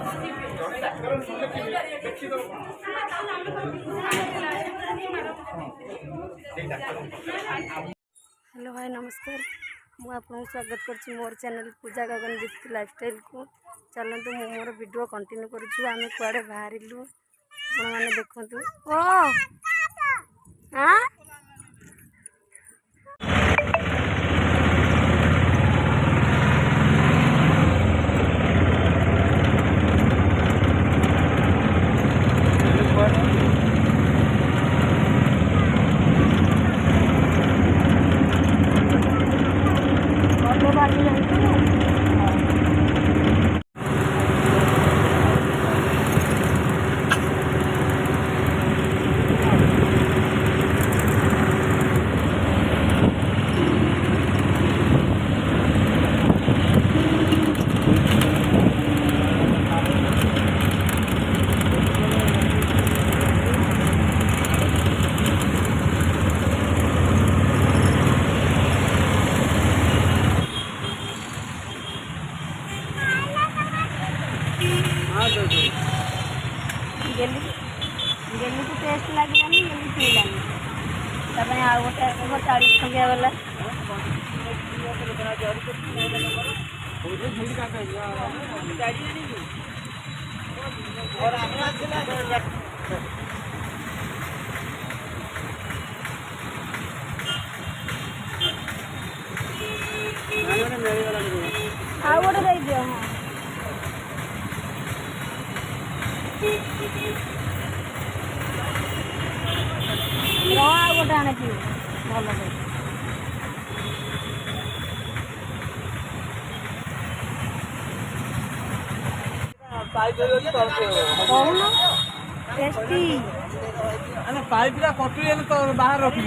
Hello भाई नमस्कार मुझे आपको स्वागत कर मोर चैनल पूजा गगन दीप्ति लाइफस्टाइल को चलतु मोर वीडियो कंटिन्यू करुँ आम कुआड़े बाहर मैंने देखु ओ हाँ गेली को टेस्ट लगे गेली पीलानी आउ गोटे 40 टंकिया वाला आउ गोटे दे दियो हाँ गोटे आने भल कहून टेस्टी पाइप कटुए तो बाहर रखी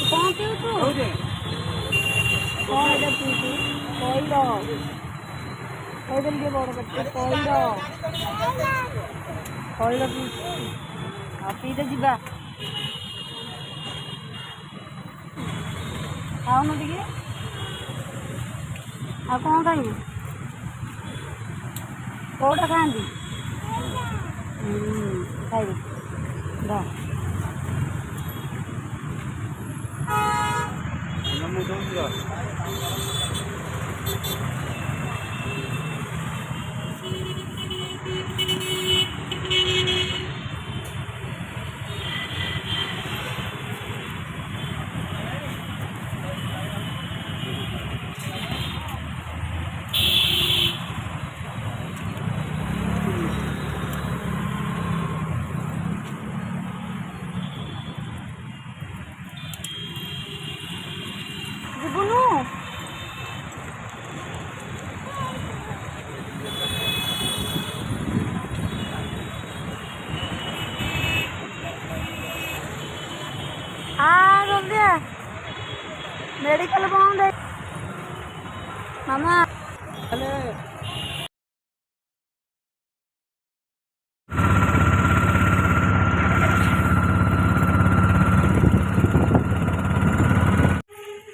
कौन पीछू कौन एटा पीछू कैल के बड़ बच्चे कैल पीते जा खाऊन टे आ कौन खाइबू कौटा खाती खाइबू मेडिकल बंद है मामा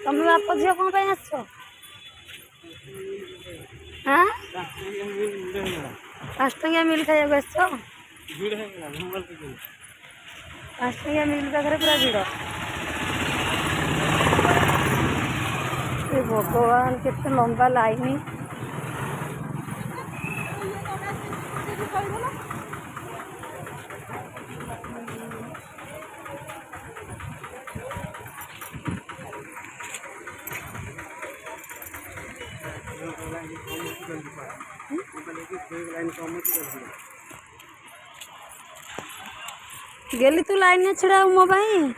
तुम बाप झील कौन पे आस हाँ 5 टंकिया मिल खाइबा आस 5 टंकिया मिल पाखे पूरा भिड़ भगवान केते लंबा लाइन गेली तू लाइन छड़ा मो भाई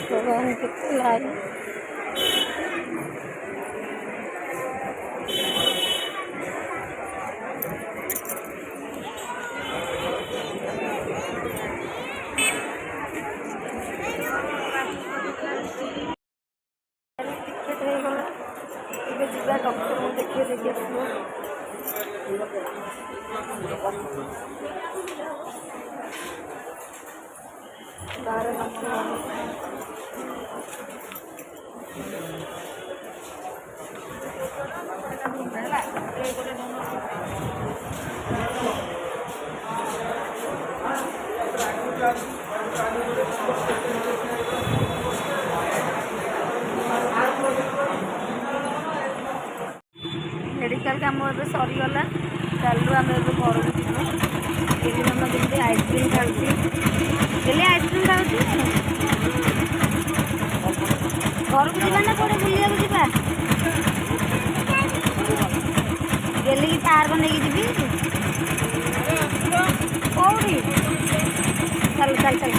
भगवान कितने लाइन बाहर नंबर मेडिकल काम ए सरीगला चलू आम घर को जीवु मामा जमी आइसक्रीम खाऊँ आइसक्रीम खाऊँ घर को जाना कौटे बुलिया जा गेली की पार्क नहीं जी कौटी चल चल चल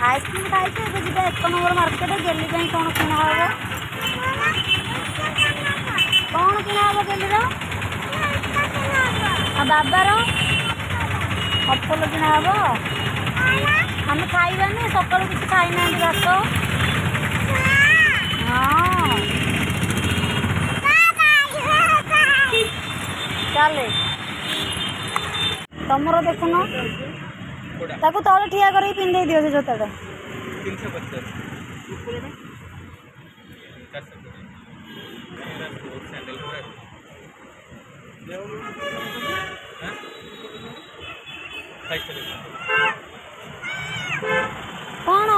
आइसक्रीम खाई जी 1 नंबर मार्केट गेली कौन किना हे कौन किना हे गेली बाबार अप्पल किना हे आम खाइबानी सका किसी खाईना भात हाँ चले तमर देखुन ताकू तले ठिया कर पिंधे दियो से जोताटा 350 कौन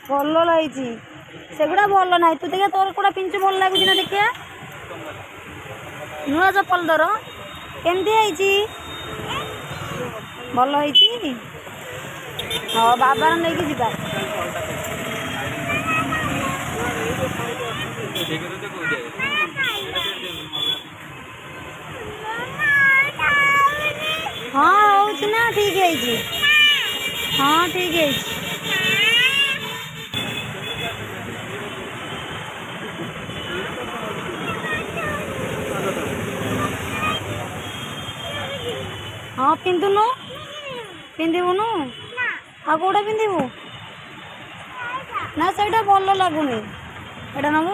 भल लगी सेगुड़ा भल ना तू देखिए तोर कौटा पिंचु भल लगुच ना देखिए नुआ चप्पल दर केमती भल हाँ बाबार नहीं कि जा हाँ हो ना ठीक है हाँ ठीक है हाँ पिंधुनु पिंधुनु आ कौटा पिंधु ना से भल लगुनि एटा नब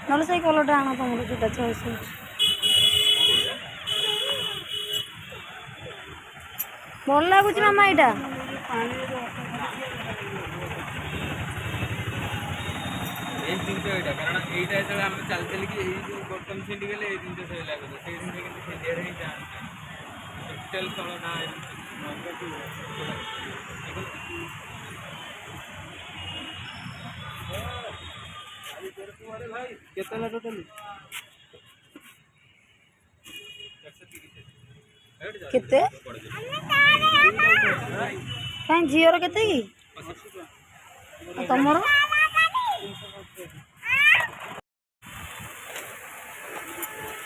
ना से कलरटा आण तुम जोटा चॉइस भल लगुच मामा यहाँ केते कहीं झीर केते कि तमर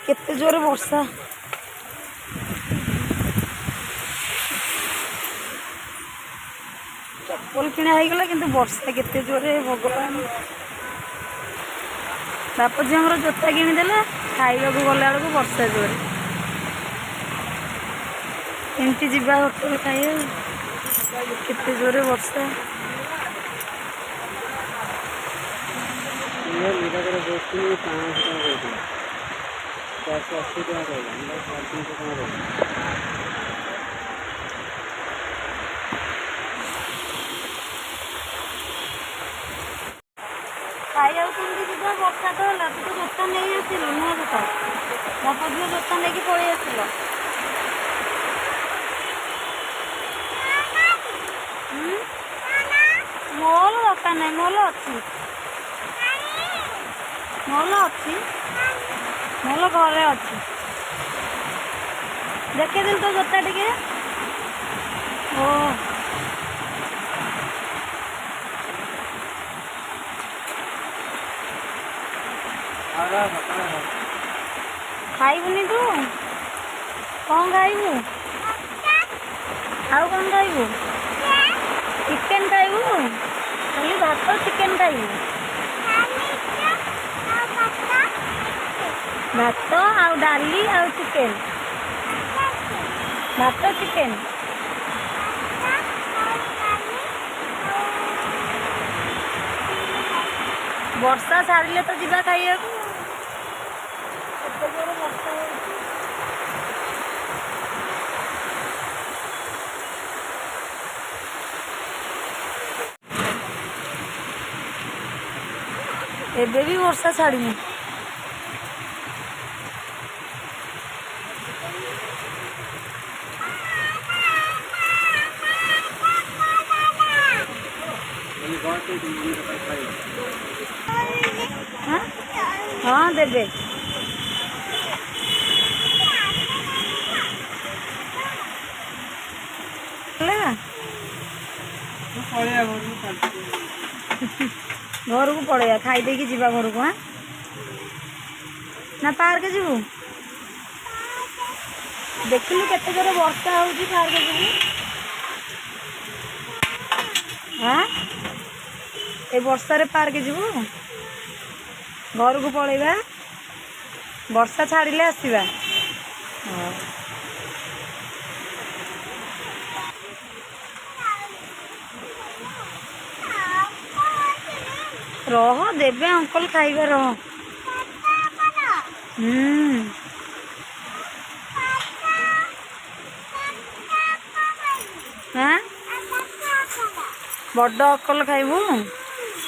केते जोर वर्षा चप्पल किଣା होगा किंतु वर्षा केते जोरे भगवान बाप झी आमर जोता किणीदेला खाइबा गला बेलू वर्षा जोरे एमती जा होटेल खाइए केते जोरे वर्षा खाइबा जा वर्षा तो है तू तो जोता नहीं आसिलु नुआ जोता बाप झी जोता नहीं पलि आसिल मोल दरकार नहीं मोल अच्छी मोल अच्छी मोल घरे अच्छी देखे दिल तो जोता टिके ओ ଖାଇବୁନି ତୁ? କ'ଣ ଖାଇବୁ? ଆଉ କ'ଣ ଖାଇବୁ? ଚିକେନ୍ ଖାଇବୁ? ଖାଲି ଭାତ ଚିକେନ୍ ଖାଇବୁ? ଭାତ ଆଉ ଡାଲି ଆଉ ଚିକେନ୍। ଭାତ ଚିକେନ୍। ବର୍ଷା ଛାଡ଼ିଲେ ତ ଯିବା ଖାଇବାକୁ। କେତେ ଜୋରେ ବର୍ଷା ହେଉଛି। ଏବେ ବି ବର୍ଷା ଛାଡ଼ିନି। हाँ देवे घर को पड़े खाई दे कि जीवा घर को। हाँ ना पार्क जीवु देखिलु केते जोर वर्षा होउची पार्क जीवु। हाँ ए वर्षा रे पार्क जीवु घर को पड़ेगा वर्षा छाड़िले आसवा। रह देवे अंकल खाइबा रह। हाँ बड़ अकल खाइबू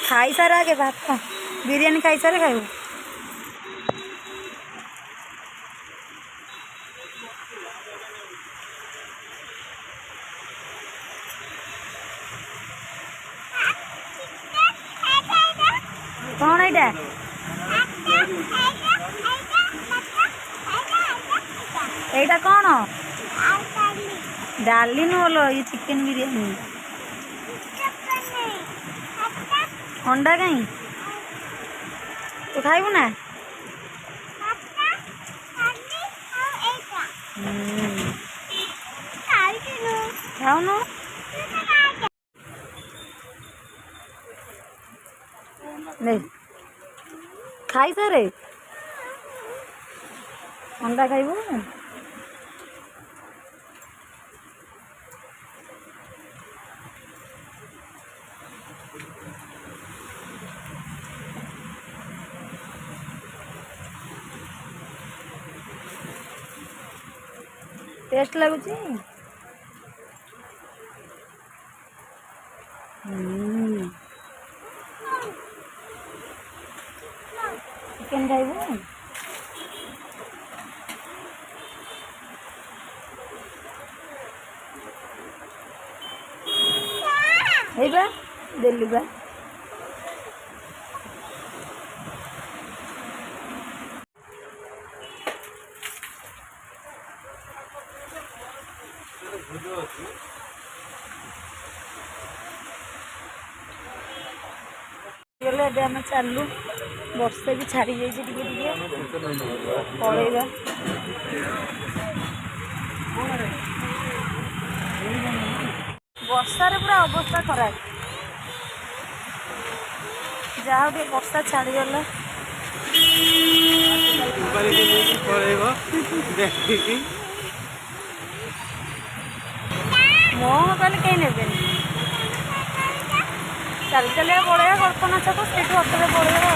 खाई सारे आगे भात बिरियानी खाई सारे खाइबू। कौन एटा एटा कौन डाली नुलो ये चिकेन बिरियानी अंडा कहीं तू खाइबू ना। खाऊनु नहीं खाई सारे अंडा खाइबू। Test लगुची chicken खाइबू। हेबा देली बा गले आम चलू वर्षा भी छाड़ी जाइए पलैबा। वर्षार पूरा अवस्था खराब जहाँ वर्षा छाड़गला मो मोबाइल कहीं ने चल चलिए पड़ेगा कल्पना छक से अटोरे पड़ेगा।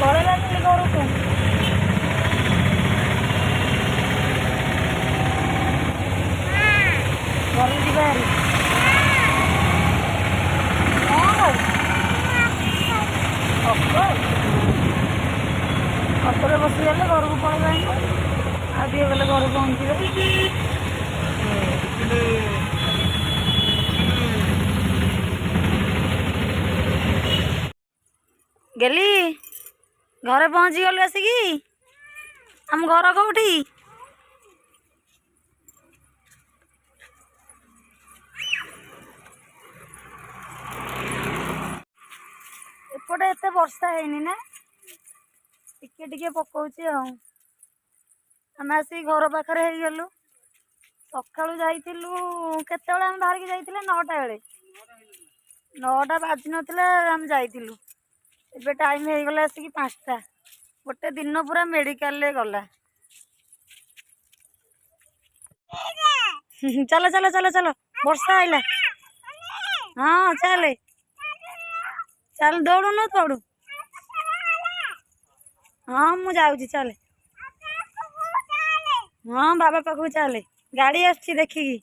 पड़ेगा घर को घर जीवा अटोरे बसीगले घर को पड़ेगा आगे गले घर पहुँचे गली घर पहुँची गलु आसिकी आम घर कौटी पटे एत वर्षा है ना टिके टिके पकाउची आम आसी घर पाखे गलु सकाळु जाइलु केत आम बाहर जाइले 9टा बेले 9टा बाजी नथिला आम जाइलु एबे टाइम हो गला आसिक 5टा गोटे दिन पूरा मेडिकल ले गला चलो चलो चलो चलो वर्षा आइला हाँ चले चल दौड़ू न दौड़ू हाँ मु जाऊँ चले हाँ बाबा पाखु चले गाड़ी आसी देखिकी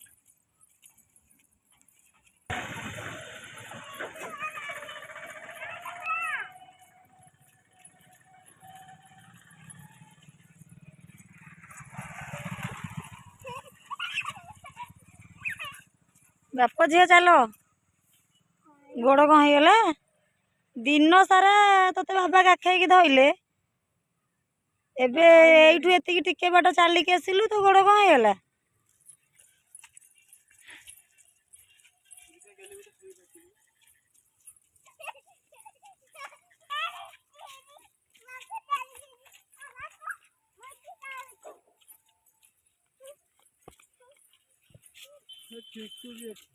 बाप झील चल गोड़ कौन होगला दिन सारा तोते बाबा काखेक धइले एबे एठू एतिकी टिके बाट चलिक आसिलु तो गोड़ कौन होगला ठीक